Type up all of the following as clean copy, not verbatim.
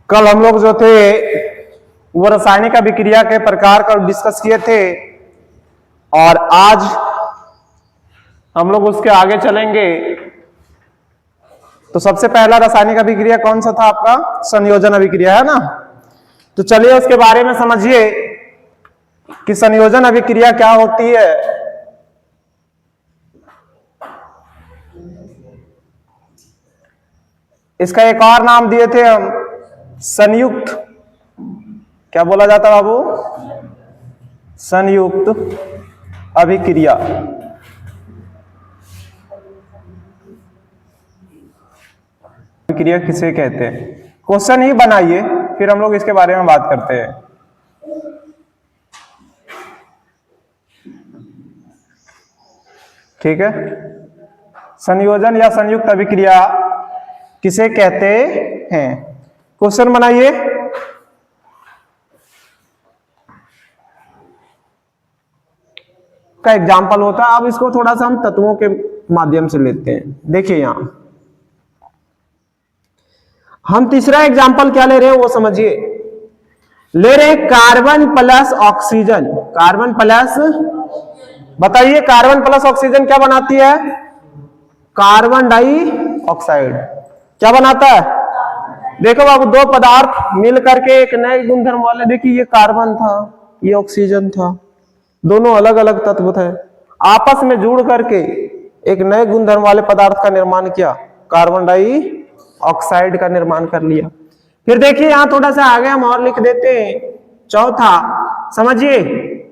कल हम लोग जो थे वो रासायनिक अभिक्रिया के प्रकार का डिस्कस किए थे और आज हम लोग उसके आगे चलेंगे। तो सबसे पहला रासायनिक अभिक्रिया कौन सा था आपका? संयोजन अभिक्रिया, है ना। तो चलिए उसके बारे में समझिए कि संयोजन अभिक्रिया क्या होती है। इसका एक और नाम दिए थे हम, संयुक्त। क्या बोला जाता बाबू? संयुक्त अभिक्रिया। अभिक्रिया किसे कहते हैं? क्वेश्चन ही बनाइए, फिर हम लोग इसके बारे में बात करते हैं। ठीक है, संयोजन या संयुक्त अभिक्रिया किसे कहते हैं? क्वेश्चन बनाइए। का एग्जाम्पल होता है। अब इसको थोड़ा सा हम तत्वों के माध्यम से लेते हैं। देखिए यहां हम तीसरा एग्जाम्पल क्या ले रहे हैं वो समझिए। ले रहे हैं carbon plus oxygen. Carbon plus, बताइए कार्बन प्लस ऑक्सीजन क्या बनाती है? Carbon dioxide. क्या बनाता है? देखो बाबू, दो पदार्थ मिल करके एक नए गुणधर्म वाले, देखिए ये कार्बन था, ये ऑक्सीजन था, दोनों अलग अलग तत्व थे, आपस में जुड़ करके एक नए गुणधर्म वाले पदार्थ का निर्माण किया, कार्बन डाइऑक्साइड का निर्माण कर लिया। फिर देखिए यहां थोड़ा सा आगे हम और लिख देते हैं। चौथा समझिए,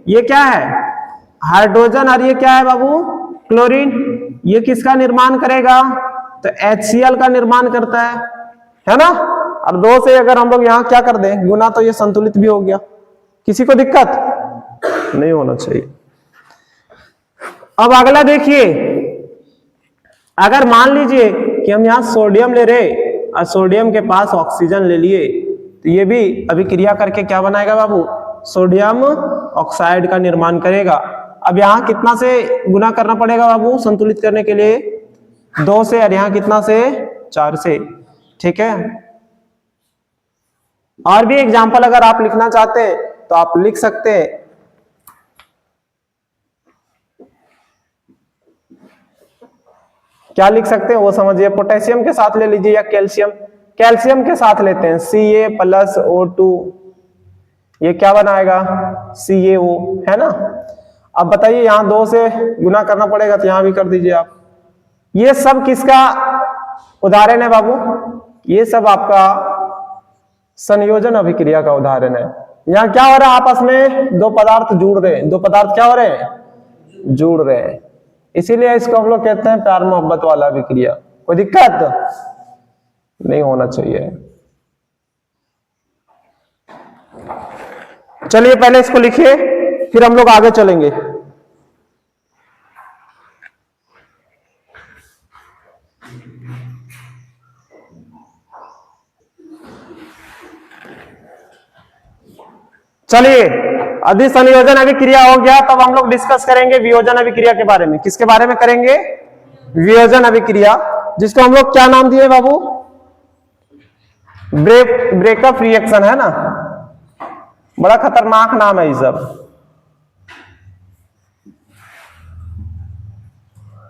ये क्या है? हाइड्रोजन। और ये क्या है बाबू? क्लोरीन। ये किसका निर्माण करेगा? तो HCl का निर्माण करता है ना। और दो से अगर हम लोग यहाँ क्या कर दें, गुना, तो ये संतुलित भी हो गया। किसी को दिक्कत नहीं होना चाहिए। अब अगला देखिए, अगर मान लीजिए कि हम यहाँ सोडियम ले रहे और सोडियम के पास ऑक्सीजन ले लिए, तो ये भी अभिक्रिया करके क्या बनाएगा बाबू? सोडियम ऑक्साइड का निर्माण करेगा। अब यहाँ कितना से गुना करना पड़ेगा बाबू संतुलित करने के लिए? 2 से। और यहाँ कितना से? 4 से। ठीक है। और भी एग्जाम्पल अगर आप लिखना चाहते हैं तो आप लिख सकते हैं। क्या लिख सकते हैं वो समझिए। पोटेशियम के साथ ले लीजिए या कैल्शियम। कैल्शियम के साथ लेते हैं Ca+O2, ये क्या बनाएगा? CaO, है ना। अब बताइए यहां 2 से गुना करना पड़ेगा, तो यहां भी कर दीजिए आप। ये सब किसका उदाहरण है बाबू? ये सब आपका संयोजन अभिक्रिया का उदाहरण है। यहां क्या हो रहा है? आपस में दो पदार्थ जुड़ रहे हैं। दो पदार्थ क्या हो रहे हैं? जुड़ रहे हैं। इसीलिए इसको हम लोग कहते हैं प्यार मोहब्बत वाला अभिक्रिया। कोई दिक्कत नहीं होना चाहिए। चलिए पहले इसको लिखिए, फिर हम लोग आगे चलेंगे। चलिए, अधि संयोजन अभिक्रिया हो गया। तब हम लोग डिस्कस करेंगे वियोजन अभिक्रिया के बारे में। किसके बारे में करेंगे? वियोजन अभिक्रिया, जिसको हम लोग क्या नाम दिए बाबू? ब्रेकअप रिएक्शन, है ना। बड़ा खतरनाक नाम है ये सब।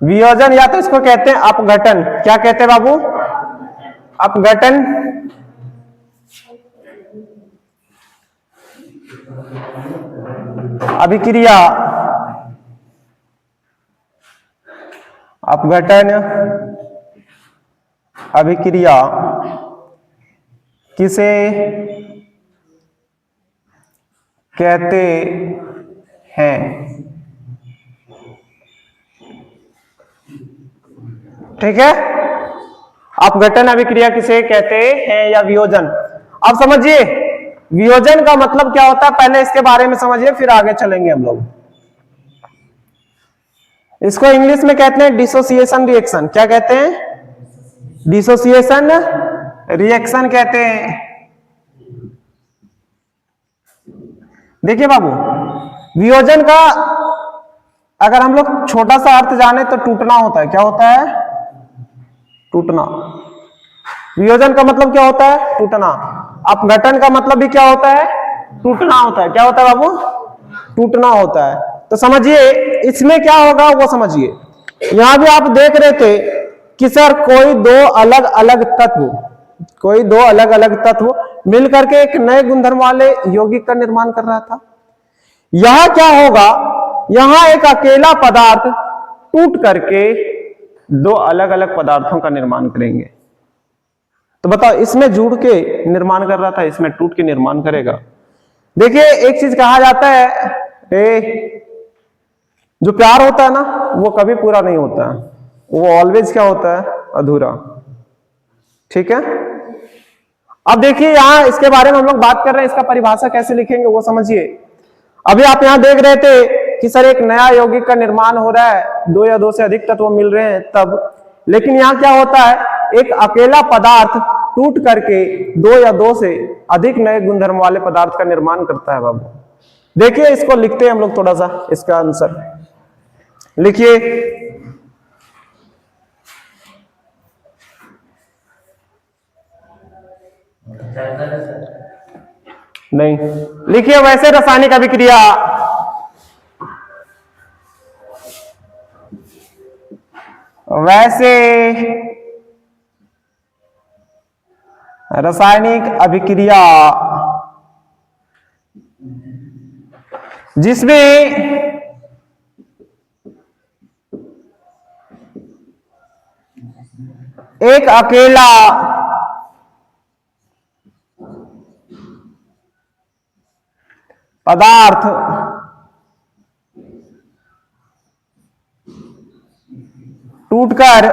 वियोजन या तो इसको कहते हैं अपघटन। क्या कहते हैं बाबू? अपघटन। अभिक्रिया, अपघटन अभिक्रिया किसे कहते हैं? ठीक है, अपघटन अभिक्रिया किसे कहते हैं या वियोजन। अब समझिए वियोजन का मतलब क्या होता है, पहले इसके बारे में समझिए, फिर आगे चलेंगे हम लोग। इसको इंग्लिश में कहते हैं डिसोसिएशन रिएक्शन। क्या कहते हैं? डिसोसिएशन रिएक्शन कहते हैं। देखिए बाबू, वियोजन का अगर हम लोग छोटा सा अर्थ जाने तो टूटना होता है। क्या होता है? टूटना। वियोजन का मतलब क्या होता है? टूटना। अपघटन का मतलब भी क्या होता है? टूटना होता है। क्या होता है बाबू? टूटना होता है। तो समझिए इसमें क्या होगा वो समझिए। यहां भी आप देख रहे थे कि सर कोई दो अलग अलग तत्व मिलकर के एक नए गुणधर्म वाले यौगिक का निर्माण कर रहा था। यहां क्या होगा? यहां एक अकेला पदार्थ टूट करके दो अलग अलग पदार्थों का निर्माण करेंगे। तो बताओ, इसमें जुड़ के निर्माण कर रहा था, इसमें टूट के निर्माण करेगा। देखिए एक चीज कहा जाता है, जो प्यार होता है ना वो कभी पूरा नहीं होता है, वो ऑलवेज क्या होता है? अधूरा। ठीक है। अब देखिए यहां इसके बारे में हम लोग बात कर रहे हैं, इसका परिभाषा कैसे लिखेंगे वो समझिए। अभी आप यहां देख रहे थे कि सर एक नया यौगिक का निर्माण हो रहा है, दो या दो से अधिक तत्व मिल रहे हैं तब। लेकिन यहां क्या होता है? एक अकेला पदार्थ टूट करके दो या दो से अधिक नए गुणधर्म वाले पदार्थ का निर्माण करता है बाबू। देखिए इसको लिखते हैं हम लोग थोड़ा सा, इसका आंसर लिखिए। नहीं लिखिए, वैसे रासायनिक अभिक्रिया जिसमें एक अकेला पदार्थ टूटकर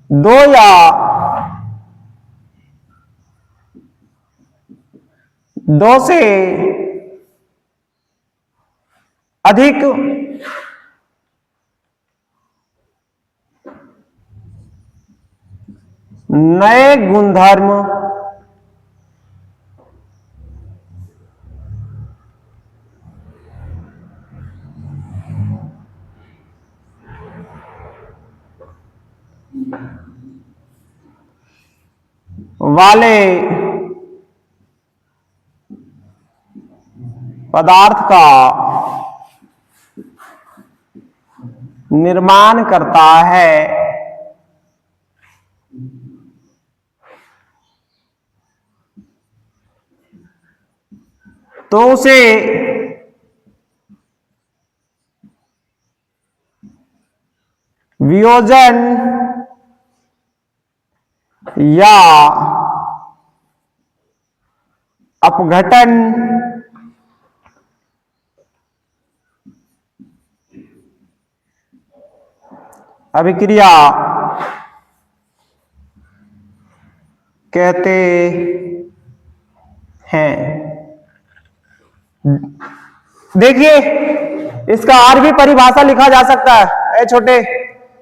दो या दो से अधिक नए गुणधर्म वाले पदार्थ का निर्माण करता है, तो उसे वियोजन या अपघटन अभिक्रिया कहते हैं। देखिए इसका और भी परिभाषा लिखा जा सकता है। छोटे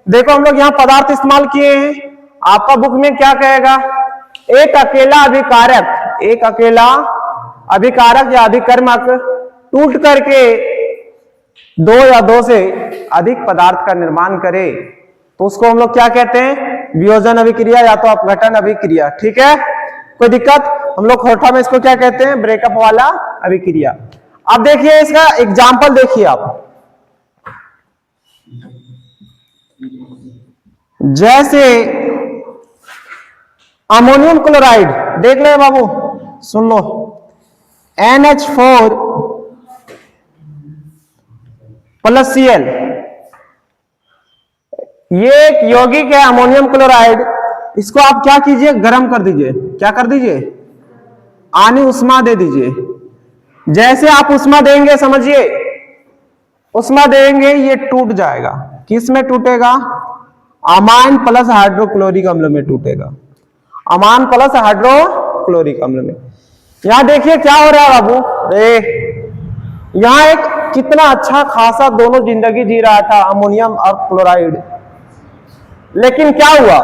देखो, हम लोग यहां पदार्थ इस्तेमाल किए हैं, आपका बुक में क्या कहेगा? एक अकेला अभिकारक या अभिकर्मक टूट करके दो या दो से अधिक पदार्थ का निर्माण करे, तो उसको हम लोग क्या कहते हैं? वियोजन अभिक्रिया या तो अपघटन अभिक्रिया। ठीक है, कोई दिक्कत? हम लोग खोटा में इसको क्या कहते हैं? ब्रेकअप वाला अभिक्रिया। अब देखिए इसका एग्जाम्पल देखिए आप, जैसे अमोनियम क्लोराइड देख ले बाबू, सुन लो, NH4 + Cl, ये एक यौगिक है अमोनियम क्लोराइड। इसको आप क्या कीजिए? गर्म कर दीजिए। क्या कर दीजिए? आनी उष्मा दे दीजिए। जैसे आप उष्मा देंगे, समझिए उष्मा देंगे, ये टूट जाएगा। किस में टूटेगा? अमाइन प्लस हाइड्रोक्लोरिक अम्ल में टूटेगा। अमान प्लस हाइड्रोक्लोरिक अम्ल में। यहां देखिए क्या हो रहा है बाबू, यहां एक कितना अच्छा खासा दोनों जिंदगी जी रहा था अमोनियम और क्लोराइड, लेकिन क्या हुआ?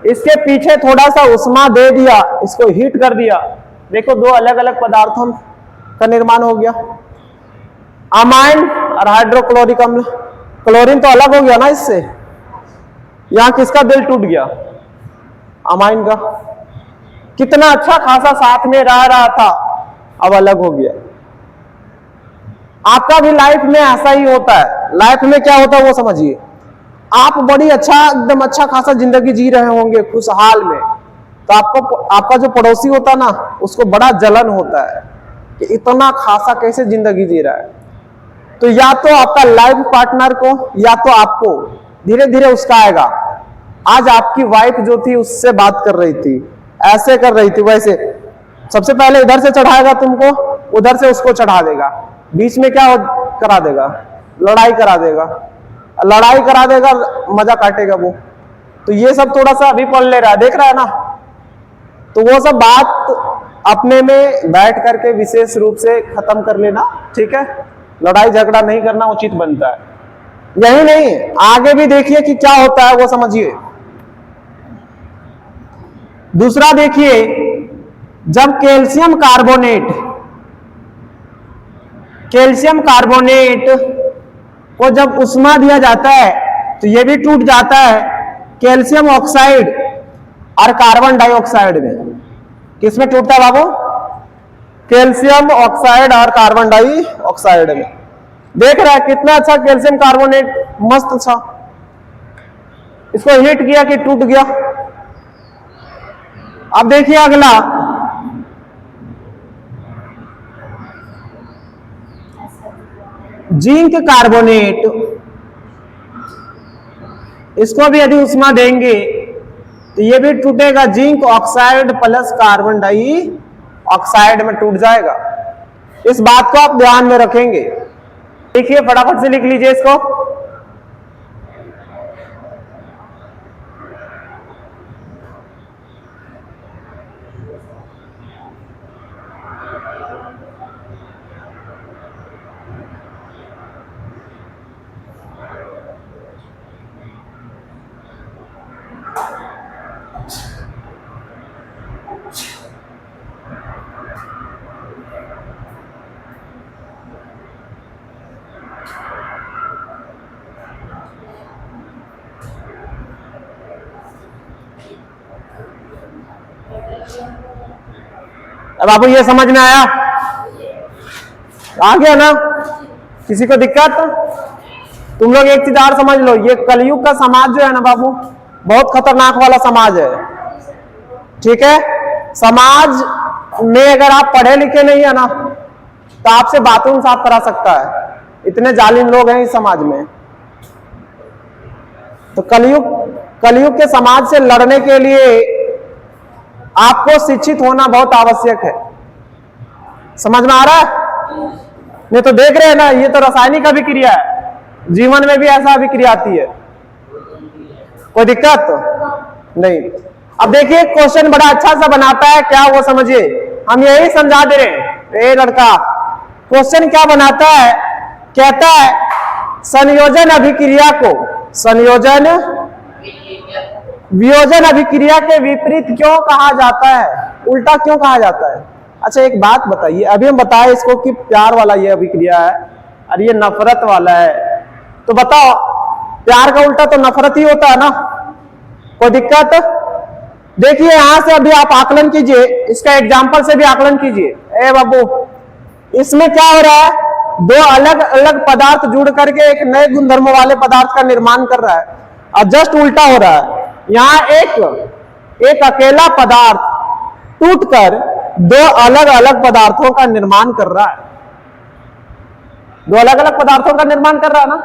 इसके पीछे थोड़ा सा उष्मा दे दिया, इसको हीट कर दिया, देखो दो अलग अलग पदार्थों का निर्माण हो गया, अमाइन और हाइड्रोक्लोरिक अम्ल। क्लोरीन तो अलग हो गया ना इससे, यहां किसका दिल टूट गया? अमाइन का। कितना अच्छा खासा साथ में रह रहा था, अब अलग हो गया। आपका भी लाइफ में ऐसा ही होता है। लाइफ में क्या होता है वो समझिए। आप बड़ी अच्छा एकदम अच्छा खासा जिंदगी जी रहे होंगे खुशहाल में, तो आपको आपका जो पड़ोसी होता है ना, उसको बड़ा जलन होता है कि इतना खासा कैसे जिंदगी जी रहा है। तो या तो आपका लाइफ पार्टनर को या तो आपको धीरे धीरे उसका आएगा। आज आपकी वाइफ जो थी उससे बात कर रही थी, ऐसे कर रही थी, वैसे सबसे पहले इधर से चढ़ाएगा तुमको, उधर से उसको चढ़ा देगा, बीच में क्या करा देगा, लड़ाई करा देगा, लड़ाई करा देगा, मजा काटेगा वो। तो ये सब थोड़ा सा अभी पढ़ ले रहा है, देख रहा है ना। तो वो सब बात अपने में बैठ करके विशेष रूप से खत्म कर लेना, ठीक है। लड़ाई झगड़ा नहीं करना उचित बनता है। यही नहीं, आगे भी देखिए कि क्या होता है वो समझिए। दूसरा देखिए, जब कैल्शियम कार्बोनेट को जब उष्मा दिया जाता है तो ये भी टूट जाता है कैल्शियम ऑक्साइड और कार्बन डाइऑक्साइड में। किसमें टूटता है बाबू? कैल्शियम ऑक्साइड और कार्बन डाइऑक्साइड में। देख रहा है कितना अच्छा कैल्शियम कार्बोनेट, मस्त अच्छा। इसको हीट किया कि टूट गया। अब देखिए अगला, जिंक कार्बोनेट, इसको भी यदि उष्मा देंगे तो ये भी टूटेगा, zinc oxide plus carbon dioxide में टूट जाएगा। इस बात को आप ध्यान में रखेंगे। देखिए फटाफट से लिख लीजिए इसको। अब आपको ये समझ में आया? आ गया ना? किसी को दिक्कत? तुम लोग एक चीज और समझ लो, ये कलयुग का समाज जो है ना बाबू, बहुत खतरनाक वाला समाज है, ठीक है। समाज में अगर आप पढ़े लिखे नहीं है ना, तो आपसे बाथरूम साफ करा सकता है, इतने जालिम लोग हैं इस समाज में। तो कलयुग के समाज से लड़ने के लिए आपको शिक्षित होना बहुत आवश्यक है। समझ में आ रहा है? नहीं तो देख रहे हैं ना, ये तो रासायनिक अभिक्रिया है, जीवन में भी ऐसा अभिक्रिया आती है। कोई दिक्कत नहीं। अब देखिए क्वेश्चन बड़ा अच्छा सा बनाता है, क्या वो समझिए। हम यही समझा दे रहे हैं। ए लड़का, क्वेश्चन क्या बनाता है? कहता है संयोजन अभिक्रिया को वियोजन अभिक्रिया के विपरीत क्यों कहा जाता है, उल्टा क्यों कहा जाता है? अच्छा एक बात बताइए, अभी हम बताए इसको कि प्यार वाला ये अभिक्रिया है और ये नफरत वाला है, तो बताओ प्यार का उल्टा तो नफरत ही होता है ना। कोई दिक्कत? देखिए यहां से अभी आप आकलन कीजिए, इसका एग्जाम्पल से भी आकलन कीजिए। ए बाबू, इसमें क्या हो रहा है? दो अलग अलग पदार्थ जुड़ करके एक नए गुणधर्मों वाले पदार्थ का निर्माण कर रहा है, और जस्ट उल्टा हो रहा है। यहां एक अकेला पदार्थ टूटकर दो अलग अलग पदार्थों का निर्माण कर रहा है। दो अलग अलग पदार्थों का निर्माण कर रहा है ना।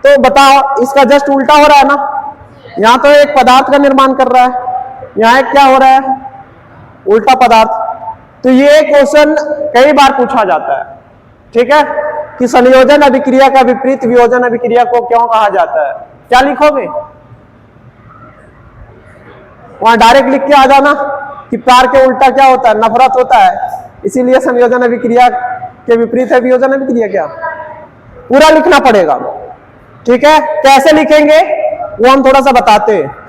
तो बताओ इसका जस्ट उल्टा हो रहा है ना। यहां तो एक पदार्थ का निर्माण कर रहा है, यहां एक क्या हो रहा है? उल्टा पदार्थ। तो ये क्वेश्चन कई बार पूछा जाता है, ठीक है, कि संयोजन अभिक्रिया का विपरीत वियोजन अभिक्रिया को क्यों कहा जाता है? क्या लिखोगे? वहां डायरेक्ट लिख के आ जाना कि प्यार के उल्टा क्या होता है? नफरत होता है, इसीलिए संयोजन अभिक्रिया के विपरीत है वियोजन अभिक्रिया। क्या पूरा लिखना पड़ेगा, ठीक है। कैसे लिखेंगे वो हम थोड़ा सा बताते हैं।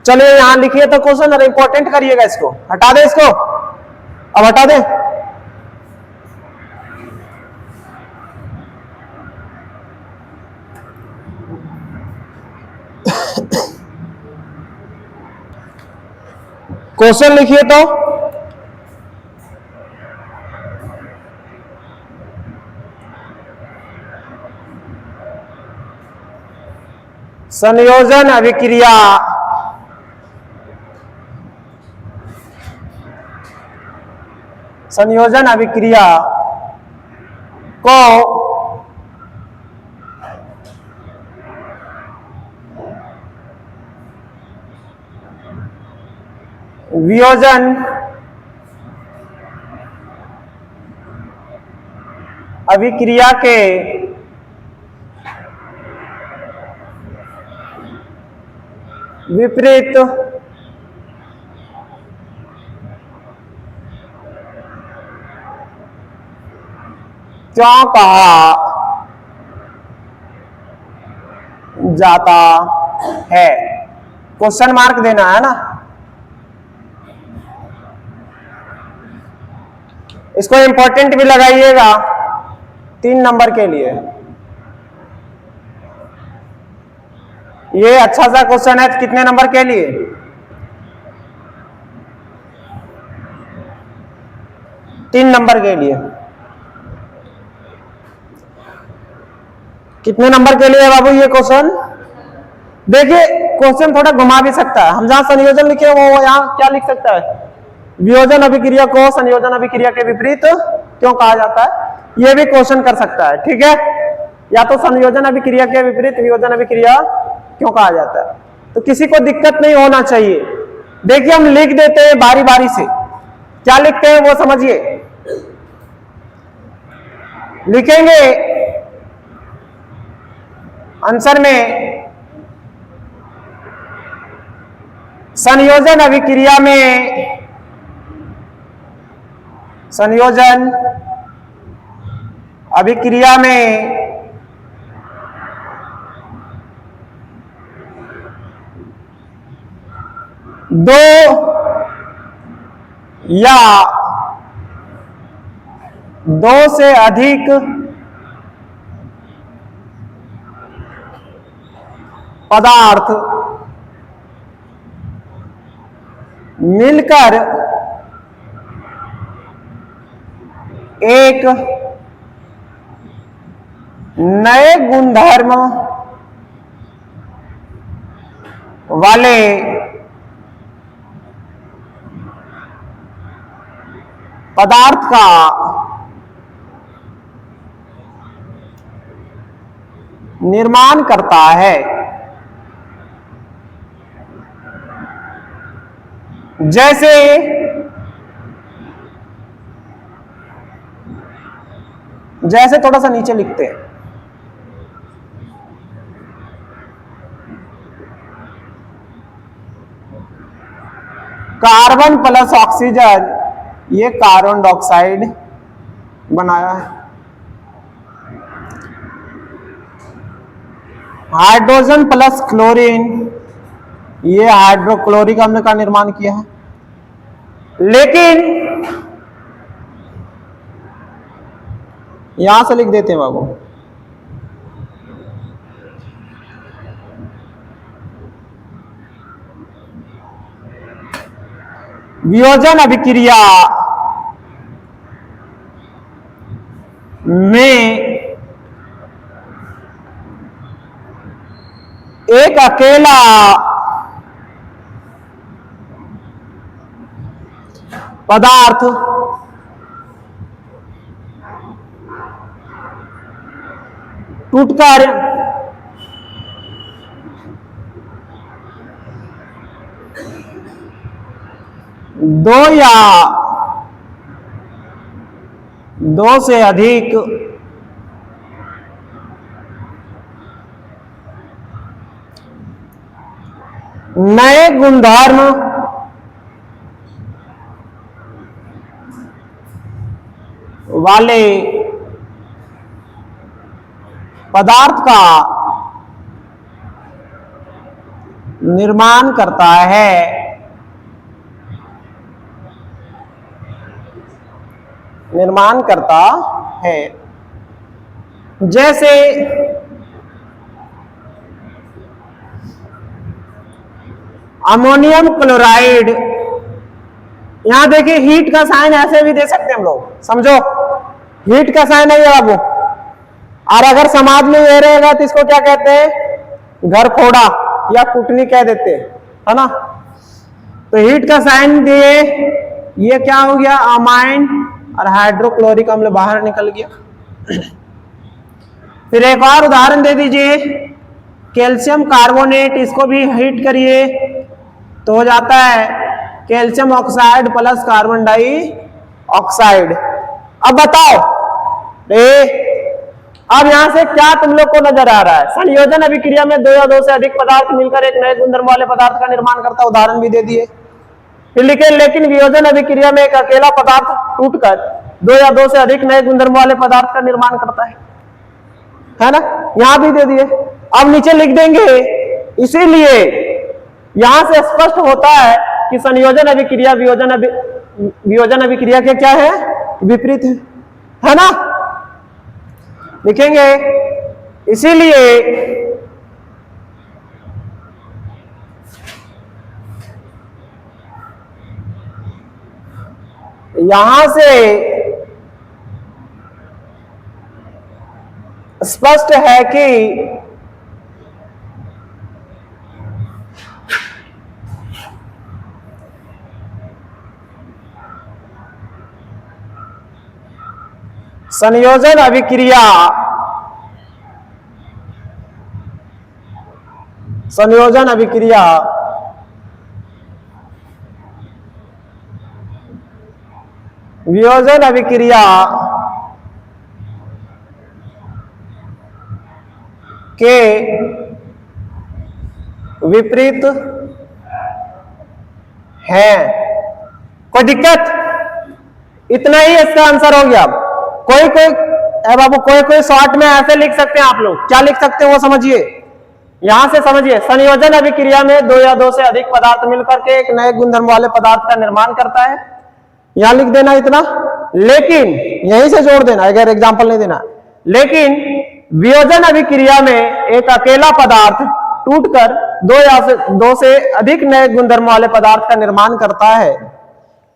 चलिए यहां लिखिए तो क्वेश्चन, अरे इंपॉर्टेंट करिएगा इसको। हटा दे इसको, अब हटा दे। क्वेश्चन लिखिए तो। संयोजन अभिक्रिया को वियोजन अभिक्रिया के विपरीत क्यों कहा जाता है? क्वेश्चन मार्क देना है ना। इसको इंपॉर्टेंट भी लगाइएगा 3 नंबर के लिए। ये अच्छा सा क्वेश्चन है। कितने नंबर के लिए? 3 नंबर के लिए। कितने नंबर के लिए है बाबू ये क्वेश्चन? देखिए क्वेश्चन थोड़ा घुमा भी सकता है। हम जहां संयोजन लिखे वो यहां क्या लिख सकता है? वियोजन अभिक्रिया को संयोजन अभिक्रिया के विपरीत क्यों कहा जाता है? यह भी क्वेश्चन कर सकता है। ठीक है, या तो संयोजन अभिक्रिया के विपरीत वियोजन अभिक्रिया क्यों कहा जाता है। तो किसी को दिक्कत नहीं होना चाहिए। देखिए हम लिख देते हैं बारी बारी से। क्या लिखते हैं वो समझिए। लिखेंगे आंसर में संयोजन अभिक्रिया में दो या दो से अधिक पदार्थ मिलकर एक नए गुणधर्म वाले पदार्थ का निर्माण करता है। जैसे थोड़ा सा नीचे लिखते हैं। कार्बन प्लस ऑक्सीजन, ये कार्बन डाइऑक्साइड बनाया है। हाइड्रोजन प्लस क्लोरीन, ये हाइड्रोक्लोरिक अम्ल का निर्माण किया है। लेकिन यहां से लिख देते हैं बाबू, वियोजन अभिक्रिया में एक अकेला पदार्थ टूटकर दो या दो से अधिक नए गुणधर्म वाले पदार्थ का निर्माण करता है। जैसे अमोनियम क्लोराइड यहां देखिए हीट का साइन ऐसे भी दे सकते हैं हम लोग, समझो हीट का साइन है ये बाबू, और अगर समाज में ये रहेगा तो इसको क्या कहते हैं, घर फोड़ा या कुटनी कह देते हैं, है ना। तो हीट का साइन दिए, ये क्या हो गया, अमाइन और हाइड्रोक्लोरिक अम्ल बाहर निकल गया। फिर एक और उदाहरण दे दीजिए, कैल्शियम कार्बोनेट, इसको भी हीट करिए तो हो जाता है calcium oxide plus carbon dioxide. अब बताओ अब यहां से क्या तुम लोग को नजर आ रहा है, संयोजन अभिक्रिया में दो या दो से अधिक पदार्थ मिलकर एक नए गुणधर्म वाले पदार्थ का निर्माण करता है, उदाहरण भी दे दिए। फिर लिखे लेकिन वियोजन अभिक्रिया में एक अकेला पदार्थ टूटकर दो या दो से अधिक नए गुणधर्म वाले पदार्थ का निर्माण करता है ना, यहां भी दे दिए। अब नीचे लिख देंगे, इसीलिए यहां से स्पष्ट होता है कि संयोजन अभिक्रिया वियोजन अभिक्रिया के क्या है, विपरीत है ना। लिखेंगे इसीलिए यहां से स्पष्ट है कि संयोजन अभिक्रिया वियोजन अभिक्रिया के विपरीत है। कोई दिक्कत, इतना ही इसका आंसर हो गया। कोई बाबू कोई शॉर्ट में ऐसे लिख सकते हैं आप लोग, क्या लिख सकते हैं वो समझिए, यहां से समझिए। संयोजन अभिक्रिया में दो या दो से अधिक पदार्थ मिलकर के एक नए गुणधर्म वाले पदार्थ का निर्माण करता है, यहां लिख देना इतना, लेकिन यहीं से जोड़ देना अगर एग्जांपल नहीं देना। लेकिन वियोजन अभिक्रिया में एक अकेला पदार्थ टूटकर दो से अधिक नए गुणधर्म वाले पदार्थ का निर्माण करता है,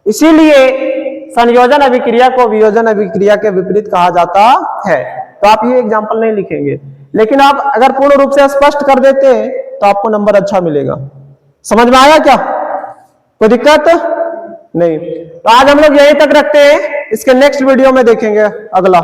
इसीलिए संयोजन अभिक्रिया को वियोजन अभिक्रिया के विपरीत कहा जाता है। तो आप ये एग्जांपल नहीं लिखेंगे, लेकिन आप अगर पूर्ण रूप से स्पष्ट कर देते हैं तो आपको नंबर अच्छा मिलेगा। समझ में आया क्या, कोई दिक्कत नहीं। तो आज हम लोग यहीं तक रखते हैं, इसके नेक्स्ट वीडियो में देखेंगे अगला।